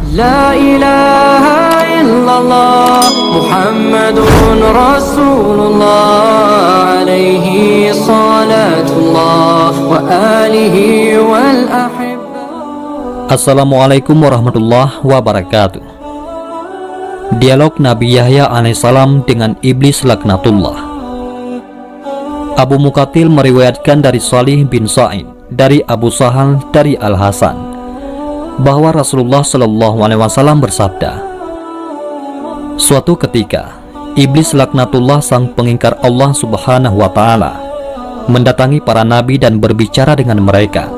La ilaha illallah Muhammadun Rasulullah alaihi salatullah wa alihi wal ahibbah. Assalamualaikum warahmatullahi wabarakatuh. Dialog Nabi Yahya alaihissalam dengan Iblis laknatullah. Abu Muqatil meriwayatkan dari Salih bin Sa'id dari Abu Sahal dari Al-Hasan bahwa Rasulullah SAW bersabda, suatu ketika Iblis laknatullah sang pengingkar Allah Subhanahu wa Ta'ala mendatangi para nabi dan berbicara dengan mereka.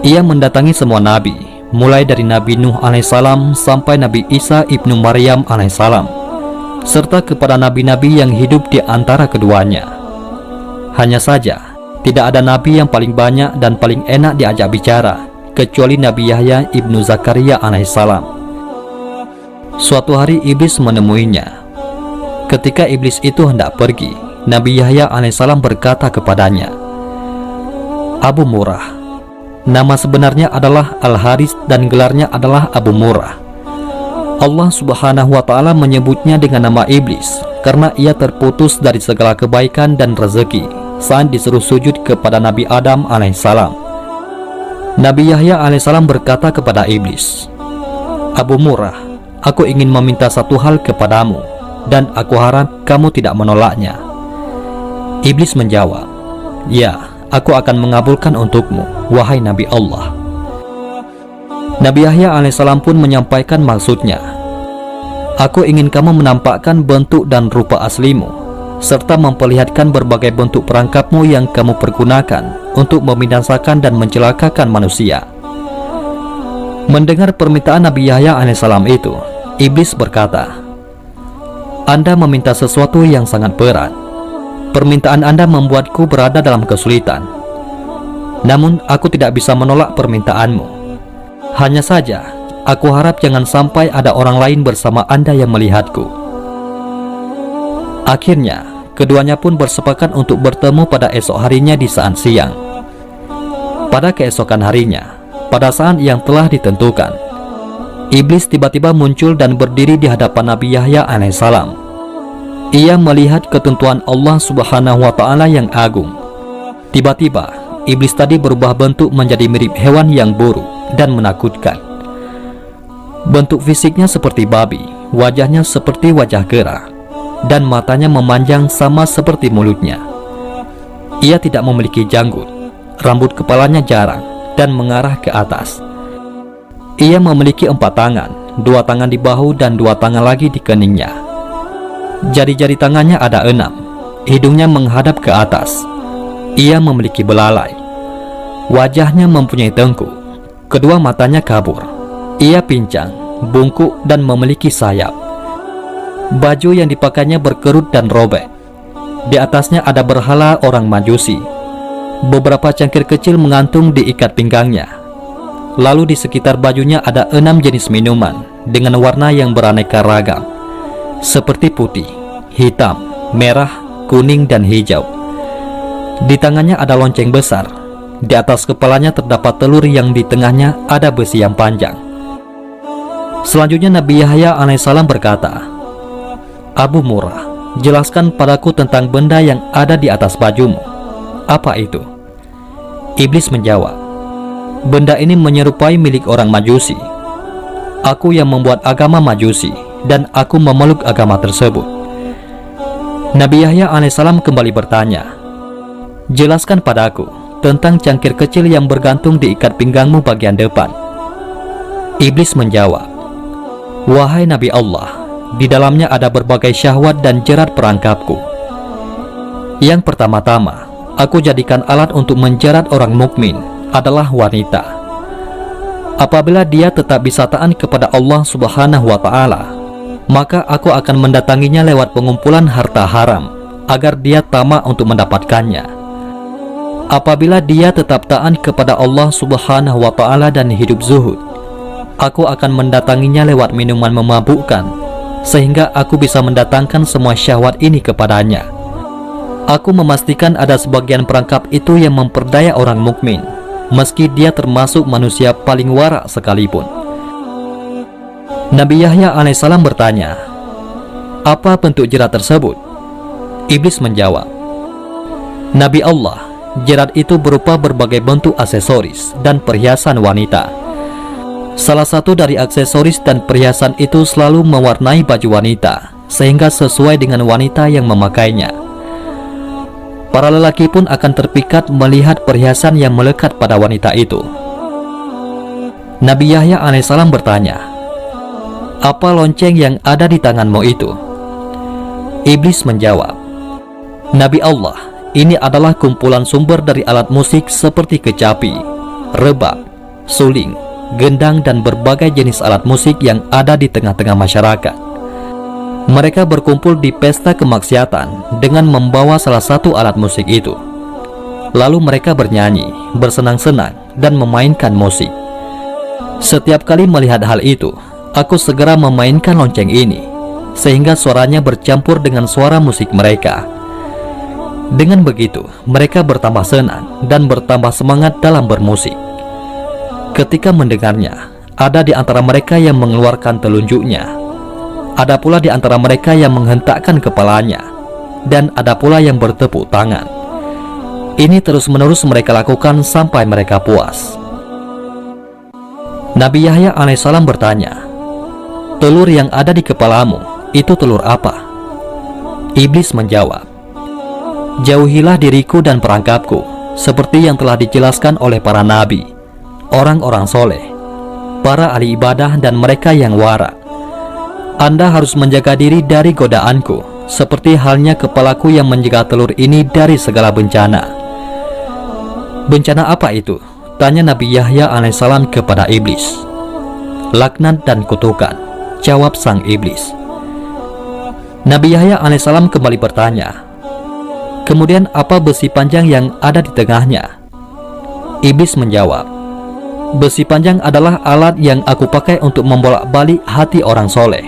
Ia mendatangi semua nabi, mulai dari Nabi Nuh alaihissalam sampai Nabi Isa ibnu Maryam alaihissalam, serta kepada nabi-nabi yang hidup di antara keduanya. Hanya saja, tidak ada nabi yang paling banyak dan paling enak diajak bicara, kecuali Nabi Yahya ibnu Zakaria alaihissalam. Suatu hari Iblis menemuinya. Ketika Iblis itu hendak pergi, Nabi Yahya alaihissalam berkata kepadanya, Abu Murrah. Nama sebenarnya adalah Al-Haris dan gelarnya adalah Abu Murrah. Allah Subhanahu wa Ta'ala menyebutnya dengan nama Iblis karena ia terputus dari segala kebaikan dan rezeki saat disuruh sujud kepada Nabi Adam alaihissalam. Nabi Yahya alaihissalam berkata kepada Iblis, Abu Murrah, aku ingin meminta satu hal kepadamu dan aku harap kamu tidak menolaknya. Iblis menjawab, ya, aku akan mengabulkan untukmu, wahai Nabi Allah. Nabi Yahya alaihissalam pun menyampaikan maksudnya. Aku ingin kamu menampakkan bentuk dan rupa aslimu, serta memperlihatkan berbagai bentuk perangkapmu yang kamu pergunakan untuk membinasakan dan mencelakakan manusia. Mendengar permintaan Nabi Yahya alaihissalam itu, Iblis berkata, Anda meminta sesuatu yang sangat berat. Permintaan Anda membuatku berada dalam kesulitan. Namun aku tidak bisa menolak permintaanmu. Hanya saja, aku harap jangan sampai ada orang lain bersama Anda yang melihatku. Akhirnya, keduanya pun bersepakat untuk bertemu pada esok harinya di saat siang. Pada keesokan harinya, pada saat yang telah ditentukan, Iblis tiba-tiba muncul dan berdiri di hadapan Nabi Yahya alaihissalam. Ia melihat ketentuan Allah Subhanahu wa Ta'ala yang agung. Tiba-tiba, Iblis tadi berubah bentuk menjadi mirip hewan yang buruk dan menakutkan. Bentuk fisiknya seperti babi, wajahnya seperti wajah kera, dan matanya memanjang sama seperti mulutnya. Ia tidak memiliki janggut, rambut kepalanya jarang dan mengarah ke atas. Ia memiliki 4 tangan, 2 tangan di bahu dan 2 tangan lagi di keningnya. Jari-jari tangannya ada 6, hidungnya menghadap ke atas. Ia memiliki belalai. Wajahnya mempunyai tengkuk, kedua matanya kabur. Ia pincang, bungkuk dan memiliki sayap. Baju yang dipakainya berkerut dan robek. Di atasnya ada berhala orang Majusi. Beberapa cangkir kecil mengantung di ikat pinggangnya. Lalu di sekitar bajunya ada 6 jenis minuman dengan warna yang beraneka ragam, seperti putih, hitam, merah, kuning, dan hijau. Di tangannya ada lonceng besar. Di atas kepalanya terdapat telur yang di tengahnya ada besi yang panjang. Selanjutnya Nabi Yahya alaihissalam berkata, Abu Murrah, jelaskan padaku tentang benda yang ada di atas bajumu. Apa itu? Iblis menjawab, benda ini menyerupai milik orang Majusi. Aku yang membuat agama Majusi dan aku memeluk agama tersebut. Nabi Yahya alaihissalam kembali bertanya, jelaskan padaku tentang cangkir kecil yang bergantung di ikat pinggangmu bagian depan. Iblis menjawab, wahai Nabi Allah, di dalamnya ada berbagai syahwat dan jerat perangkapku. Yang pertama-tama, aku jadikan alat untuk menjerat orang mukmin adalah wanita. Apabila dia tetap bisa taat kepada Allah Subhanahu wa Ta'ala, maka aku akan mendatanginya lewat pengumpulan harta haram agar dia tamak untuk mendapatkannya. Apabila dia tetap taat kepada Allah Subhanahu wa Ta'ala dan hidup zuhud, aku akan mendatanginya lewat minuman memabukkan, sehingga aku bisa mendatangkan semua syahwat ini kepadanya. Aku memastikan ada sebagian perangkap itu yang memperdaya orang mukmin, meski dia termasuk manusia paling warak sekalipun. Nabi Yahya alaihissalam bertanya, "Apa bentuk jerat tersebut?" Iblis menjawab, "Nabi Allah, jerat itu berupa berbagai bentuk aksesoris dan perhiasan wanita. Salah satu dari aksesoris dan perhiasan itu selalu mewarnai baju wanita, sehingga sesuai dengan wanita yang memakainya. Para lelaki pun akan terpikat melihat perhiasan yang melekat pada wanita itu." Nabi Yahya alaihissalam bertanya, "Apa lonceng yang ada di tanganmu itu?" Iblis menjawab, "Nabi Allah, ini adalah kumpulan sumber dari alat musik seperti kecapi, rebab, suling, gendang dan berbagai jenis alat musik yang ada di tengah-tengah masyarakat. Mereka berkumpul di pesta kemaksiatan dengan membawa salah satu alat musik itu. Lalu mereka bernyanyi, bersenang-senang dan memainkan musik. Setiap kali melihat hal itu, aku segera memainkan lonceng ini, sehingga suaranya bercampur dengan suara musik mereka. Dengan begitu, mereka bertambah senang dan bertambah semangat dalam bermusik. Ketika mendengarnya, ada di antara mereka yang mengeluarkan telunjuknya, ada pula di antara mereka yang menghentakkan kepalanya, dan ada pula yang bertepuk tangan. Ini terus-menerus mereka lakukan sampai mereka puas." Nabi Yahya alaihissalam bertanya, "Telur yang ada di kepalamu, itu telur apa?" Iblis menjawab, "Jauhilah diriku dan perangkapku, seperti yang telah dijelaskan oleh para nabi, orang-orang soleh, para ahli ibadah dan mereka yang wara. Anda harus menjaga diri dari godaanku, seperti halnya kepalaku yang menjaga telur ini dari segala bencana." "Bencana apa itu?" tanya Nabi Yahya alaihissalam kepada iblis. "Laknat dan kutukan," jawab sang iblis. Nabi Yahya alaihissalam kembali bertanya, "Kemudian apa besi panjang yang ada di tengahnya?" Iblis menjawab, "Besi panjang adalah alat yang aku pakai untuk membolak-balik hati orang soleh."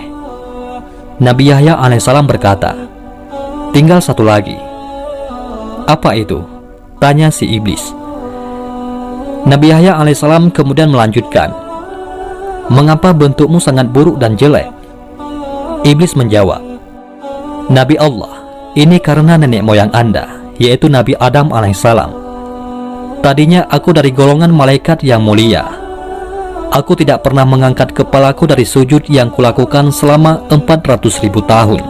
Nabi Yahya alaihissalam berkata, "Tinggal satu lagi." "Apa itu?" tanya si iblis. Nabi Yahya alaihissalam kemudian melanjutkan, "Mengapa bentukmu sangat buruk dan jelek?" Iblis menjawab, "Nabi Allah, ini karena nenek moyang Anda, yaitu Nabi Adam alaihissalam. Tadinya aku dari golongan malaikat yang mulia. Aku tidak pernah mengangkat kepalaku dari sujud yang kulakukan selama 400.000 tahun.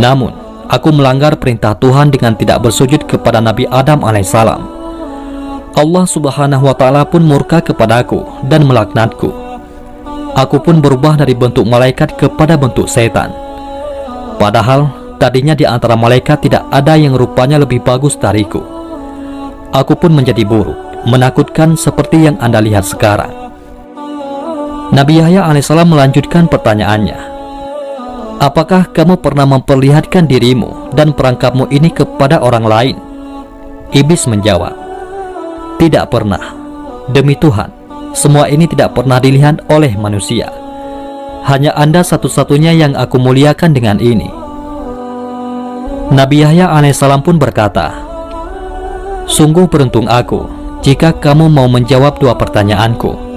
Namun, aku melanggar perintah Tuhan dengan tidak bersujud kepada Nabi Adam alaihissalam. Allah subhanahu wa ta'ala pun murka kepadaku dan melaknatku. Aku pun berubah dari bentuk malaikat kepada bentuk setan. Padahal tadinya di antara malaikat tidak ada yang rupanya lebih bagus dariku. Aku pun menjadi buruk, menakutkan seperti yang Anda lihat sekarang." Nabi Yahya alaihissalam melanjutkan pertanyaannya, "Apakah kamu pernah memperlihatkan dirimu dan perangkapmu ini kepada orang lain?" Iblis menjawab, "Tidak pernah. Demi Tuhan, semua ini tidak pernah dilihat oleh manusia. Hanya Anda satu-satunya yang aku muliakan dengan ini." Nabi Yahya alaihissalam pun berkata, "Sungguh beruntung aku jika kamu mau menjawab dua pertanyaanku.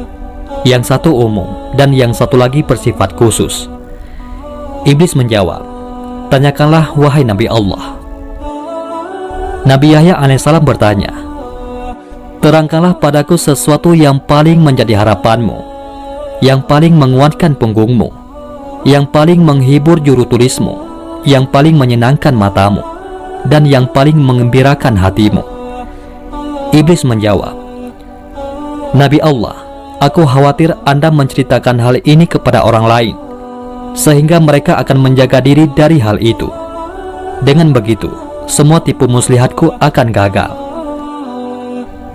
Yang satu umum dan yang satu lagi bersifat khusus." Iblis menjawab, "Tanyakanlah wahai Nabi Allah." Nabi Yahya alaihissalam bertanya, "Terangkanlah padaku sesuatu yang paling menjadi harapanmu, yang paling menguatkan punggungmu, yang paling menghibur juru tulismu, yang paling menyenangkan matamu, dan yang paling mengembirakan hatimu." Iblis menjawab, "Nabi Allah, aku khawatir Anda menceritakan hal ini kepada orang lain, sehingga mereka akan menjaga diri dari hal itu. Dengan begitu, semua tipu muslihatku akan gagal."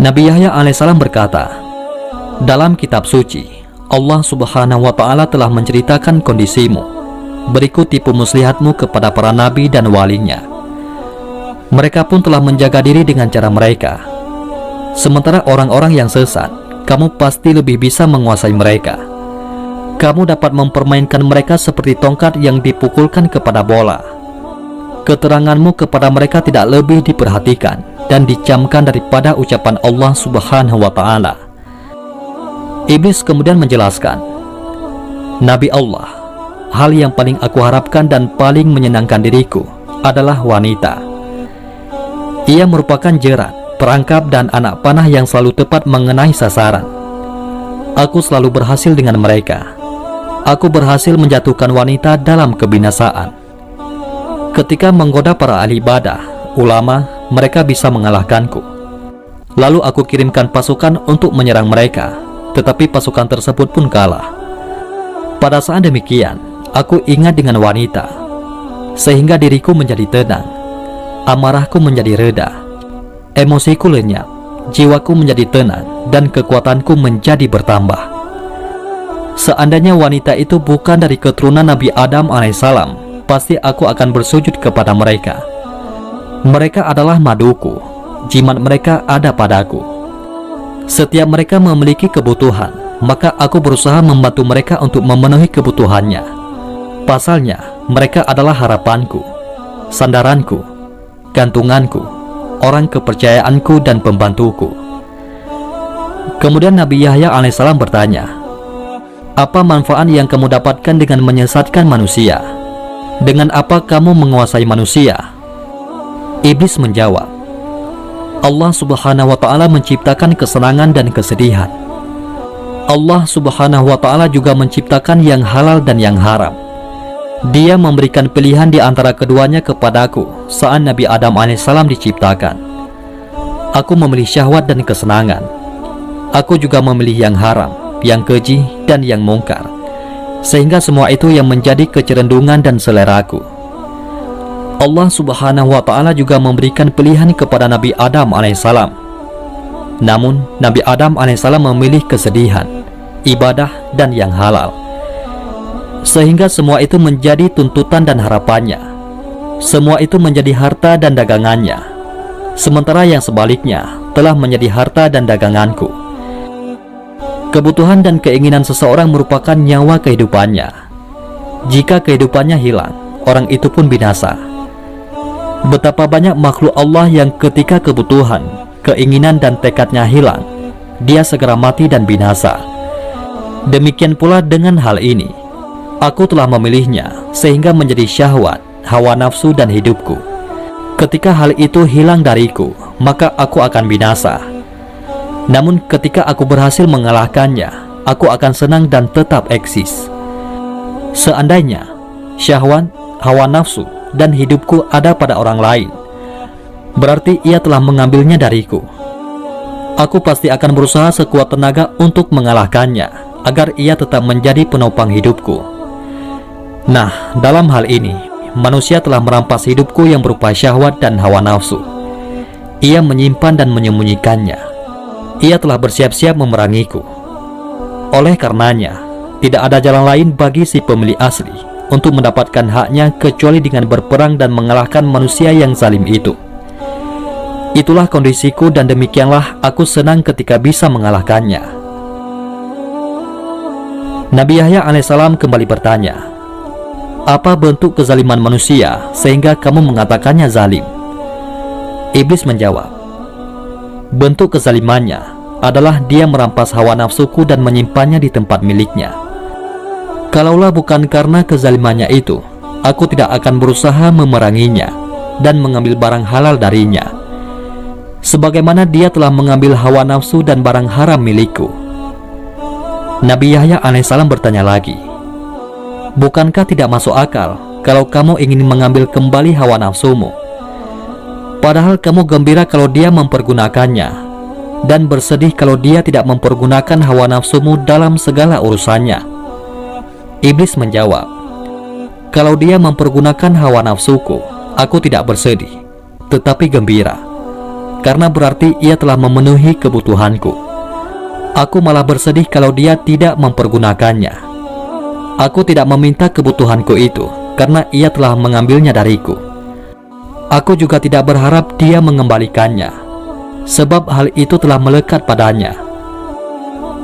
Nabi Yahya alaihissalam berkata, "Dalam kitab suci, Allah subhanahu wa ta'ala telah menceritakan kondisimu. Berikut tipu muslihatmu kepada para nabi dan walinya. Mereka pun telah menjaga diri dengan cara mereka. Sementara orang-orang yang sesat, kamu pasti lebih bisa menguasai mereka. Kamu dapat mempermainkan mereka seperti tongkat yang dipukulkan kepada bola. Keteranganmu kepada mereka tidak lebih diperhatikan dan dicamkan daripada ucapan Allah subhanahu wa ta'ala." Iblis kemudian menjelaskan, Nabi Allah, hal yang paling aku harapkan dan paling menyenangkan diriku adalah wanita. Ia merupakan jerat, perangkap dan anak panah yang selalu tepat mengenai sasaran. Aku selalu berhasil dengan mereka. Aku berhasil menjatuhkan wanita dalam kebinasaan. Ketika menggoda para ahli ibadah, ulama, mereka bisa mengalahkanku. Lalu aku kirimkan pasukan untuk menyerang mereka, tetapi pasukan tersebut pun kalah. Pada saat demikian, aku ingat dengan wanita, sehingga diriku menjadi tenang, amarahku menjadi reda, emosiku lenyap, jiwaku menjadi tenang, dan kekuatanku menjadi bertambah. Seandainya wanita itu bukan dari keturunan Nabi Adam alaihissalam, pasti aku akan bersujud kepada mereka. Mereka adalah maduku, jimat mereka ada padaku. Setiap mereka memiliki kebutuhan, maka aku berusaha membantu mereka untuk memenuhi kebutuhannya. Pasalnya, mereka adalah harapanku, sandaranku, gantunganku, orang kepercayaanku dan pembantuku. Kemudian Nabi Yahya alaihissalam bertanya, apa manfaat yang kamu dapatkan dengan menyesatkan manusia? Dengan apa kamu menguasai manusia? Iblis menjawab, Allah subhanahu wa ta'ala menciptakan kesenangan dan kesedihan. Allah subhanahu wa ta'ala juga menciptakan yang halal dan yang haram. Dia memberikan pilihan di antara keduanya kepadaku saat Nabi Adam alaihissalam diciptakan. Aku memilih syahwat dan kesenangan. Aku juga memilih yang haram, yang keji, dan yang mungkar, sehingga semua itu yang menjadi kecerendungan dan seleraku. Allah subhanahu wa ta'ala juga memberikan pilihan kepada Nabi Adam alaihissalam. Namun Nabi Adam alaihissalam memilih kesedihan, ibadah, dan yang halal, sehingga semua itu menjadi tuntutan dan harapannya. Semua itu menjadi harta dan dagangannya, sementara yang sebaliknya telah menjadi harta dan daganganku. Kebutuhan dan keinginan seseorang merupakan nyawa kehidupannya. Jika kehidupannya hilang, orang itu pun binasa. Betapa banyak makhluk Allah yang ketika kebutuhan, keinginan dan tekadnya hilang, dia segera mati dan binasa. Demikian pula dengan hal ini. Aku telah memilihnya sehingga menjadi syahwat, hawa nafsu dan hidupku. Ketika hal itu hilang dariku, maka aku akan binasa. Namun ketika aku berhasil mengalahkannya, aku akan senang dan tetap eksis. Seandainya syahwat, hawa nafsu, dan hidupku ada pada orang lain, berarti ia telah mengambilnya dariku. Aku pasti akan berusaha sekuat tenaga untuk mengalahkannya, agar ia tetap menjadi penopang hidupku. Nah, dalam hal ini, manusia telah merampas hidupku yang berupa syahwat dan hawa nafsu. Ia menyimpan dan menyembunyikannya. Ia telah bersiap-siap memerangiku. Oleh karenanya, tidak ada jalan lain bagi si pemilik asli untuk mendapatkan haknya kecuali dengan berperang dan mengalahkan manusia yang zalim itu. Itulah kondisiku dan demikianlah aku senang ketika bisa mengalahkannya. Nabi Yahya alaihissalam kembali bertanya, apa bentuk kezaliman manusia sehingga kamu mengatakannya zalim? Iblis menjawab, bentuk kezalimannya adalah dia merampas hawa nafsuku dan menyimpannya di tempat miliknya. Kalaulah bukan karena kezalimannya itu, aku tidak akan berusaha memeranginya dan mengambil barang halal darinya, sebagaimana dia telah mengambil hawa nafsu dan barang haram milikku. Nabi Yahya alaihissalam bertanya lagi, bukankah tidak masuk akal kalau kamu ingin mengambil kembali hawa nafsumu? Padahal kamu gembira kalau dia mempergunakannya, dan bersedih kalau dia tidak mempergunakan hawa nafsumu dalam segala urusannya. Iblis menjawab, kalau dia mempergunakan hawa nafsuku, aku tidak bersedih, tetapi gembira, karena berarti ia telah memenuhi kebutuhanku. Aku malah bersedih kalau dia tidak mempergunakannya. Aku tidak meminta kebutuhanku itu, karena ia telah mengambilnya dariku. Aku juga tidak berharap dia mengembalikannya, sebab hal itu telah melekat padanya.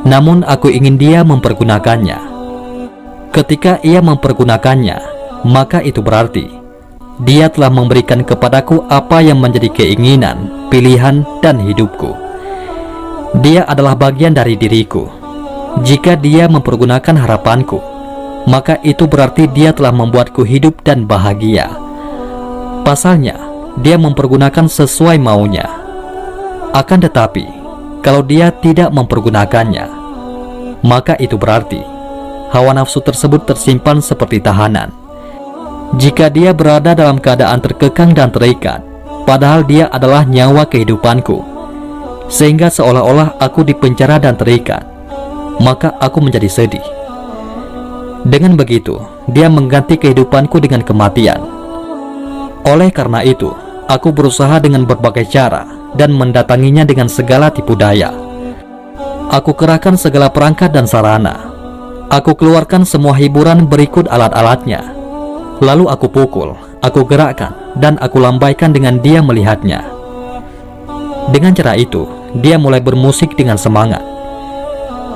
Namun aku ingin dia mempergunakannya. Ketika ia mempergunakannya, maka itu berarti dia telah memberikan kepadaku apa yang menjadi keinginan, pilihan, dan hidupku. Dia adalah bagian dari diriku. Jika dia mempergunakan harapanku, maka itu berarti dia telah membuatku hidup dan bahagia. Pasalnya, dia mempergunakan sesuai maunya. Akan tetapi, kalau dia tidak mempergunakannya, maka itu berarti hawa nafsu tersebut tersimpan seperti tahanan. Jika dia berada dalam keadaan terkekang dan terikat, padahal dia adalah nyawa kehidupanku, sehingga seolah-olah aku dipenjara dan terikat, maka aku menjadi sedih. Dengan begitu, dia mengganti kehidupanku dengan kematian. Oleh karena itu, aku berusaha dengan berbagai cara dan mendatanginya dengan segala tipu daya. Aku kerahkan segala perangkat dan sarana. Aku keluarkan semua hiburan berikut alat-alatnya. Lalu aku pukul, aku gerakkan, dan aku lambaikan dengan dia melihatnya. Dengan cara itu, dia mulai bermusik dengan semangat.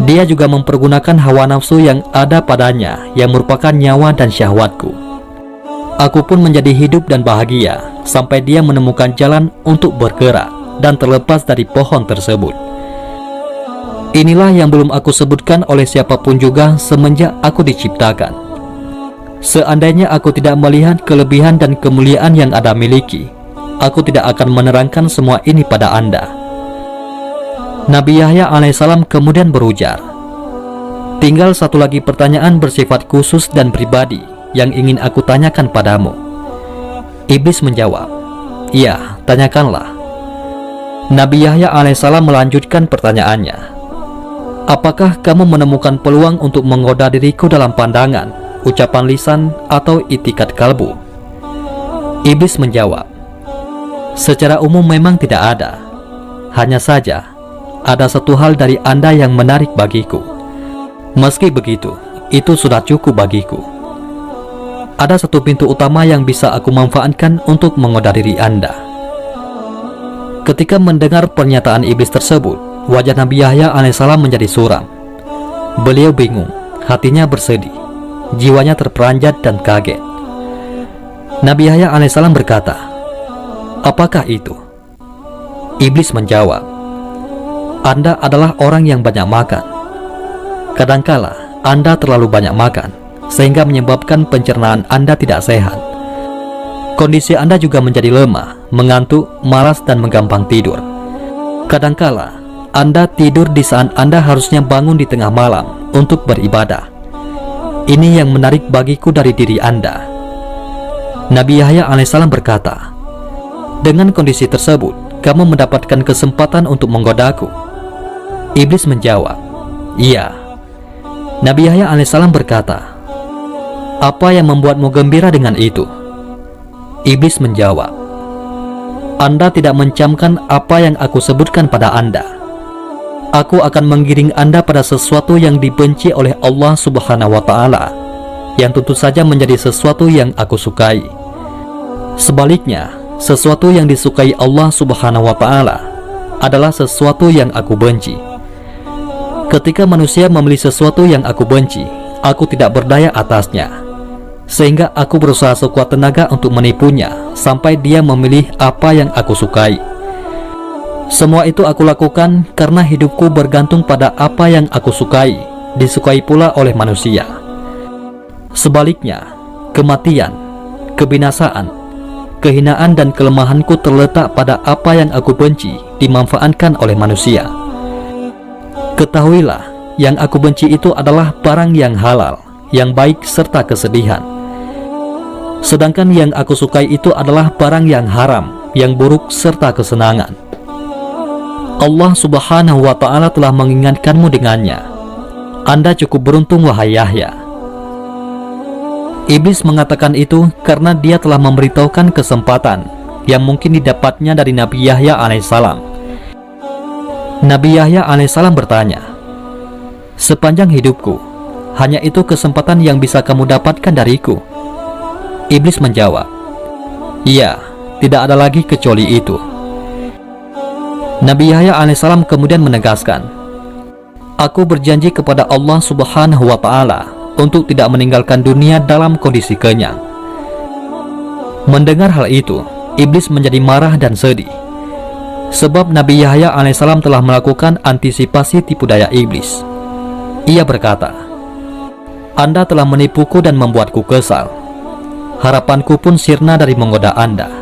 Dia juga mempergunakan hawa nafsu yang ada padanya, yang merupakan nyawa dan syahwatku. Aku pun menjadi hidup dan bahagia, sampai dia menemukan jalan untuk bergerak dan terlepas dari pohon tersebut. Inilah yang belum aku sebutkan oleh siapapun juga semenjak aku diciptakan. Seandainya aku tidak melihat kelebihan dan kemuliaan yang Anda miliki, aku tidak akan menerangkan semua ini pada Anda. Nabi Yahya alaihissalam kemudian berujar, tinggal satu lagi pertanyaan bersifat khusus dan pribadi yang ingin aku tanyakan padamu. Iblis menjawab, iya, tanyakanlah. Nabi Yahya alaihissalam melanjutkan pertanyaannya, apakah kamu menemukan peluang untuk menggoda diriku dalam pandangan, ucapan lisan, atau itikat kalbu? Iblis menjawab, secara umum memang tidak ada. Hanya saja, ada satu hal dari Anda yang menarik bagiku. Meski begitu, itu sudah cukup bagiku. Ada satu pintu utama yang bisa aku manfaatkan untuk menggoda diri Anda. Ketika mendengar pernyataan iblis tersebut, wajah Nabi Yahya alaihissalam menjadi suram. Beliau bingung, hatinya bersedih, jiwanya terperanjat dan kaget. Nabi Yahya alaihissalam berkata, apakah itu? Iblis menjawab, Anda adalah orang yang banyak makan. Kadangkala Anda terlalu banyak makan, sehingga menyebabkan pencernaan Anda tidak sehat. Kondisi Anda juga menjadi lemah, mengantuk, malas, dan menggampang tidur. Kadangkala Anda tidur di saat Anda harusnya bangun di tengah malam untuk beribadah. Ini yang menarik bagiku dari diri Anda. Nabi Yahya alaihissalam berkata, dengan kondisi tersebut, kamu mendapatkan kesempatan untuk menggodaku. Iblis menjawab, iya. Nabi Yahya alaihissalam berkata, apa yang membuatmu gembira dengan itu? Iblis menjawab, Anda tidak mencamkan apa yang aku sebutkan pada Anda. Aku akan menggiring Anda pada sesuatu yang dibenci oleh Allah Subhanahu wa Ta'ala, yang tentu saja menjadi sesuatu yang aku sukai. Sebaliknya, sesuatu yang disukai Allah Subhanahu wa Ta'ala adalah sesuatu yang aku benci. Ketika manusia memilih sesuatu yang aku benci, aku tidak berdaya atasnya, sehingga aku berusaha sekuat tenaga untuk menipunya sampai dia memilih apa yang aku sukai. Semua itu aku lakukan karena hidupku bergantung pada apa yang aku sukai, disukai pula oleh manusia. Sebaliknya, kematian, kebinasaan, kehinaan dan kelemahanku terletak pada apa yang aku benci dimanfaatkan oleh manusia. Ketahuilah, yang aku benci itu adalah barang yang halal, yang baik serta kesedihan. Sedangkan yang aku sukai itu adalah barang yang haram, yang buruk serta kesenangan. Allah Subhanahu wa Ta'ala telah mengingatkanmu dengannya. Anda cukup beruntung, wahai Yahya. Iblis mengatakan itu karena dia telah memberitahukan kesempatan yang mungkin didapatnya dari Nabi Yahya alaihissalam. Nabi Yahya alaihissalam bertanya, sepanjang hidupku, hanya itu kesempatan yang bisa kamu dapatkan dariku? Iblis menjawab, iya, tidak ada lagi kecuali itu. Nabi Yahya alaihissalam kemudian menegaskan, aku berjanji kepada Allah Subhanahu wa Ta'ala untuk tidak meninggalkan dunia dalam kondisi kenyang. Mendengar hal itu, iblis menjadi marah dan sedih, sebab Nabi Yahya alaihissalam telah melakukan antisipasi tipu daya iblis. Ia berkata, Anda telah menipuku dan membuatku kesal. Harapanku pun sirna dari menggoda Anda.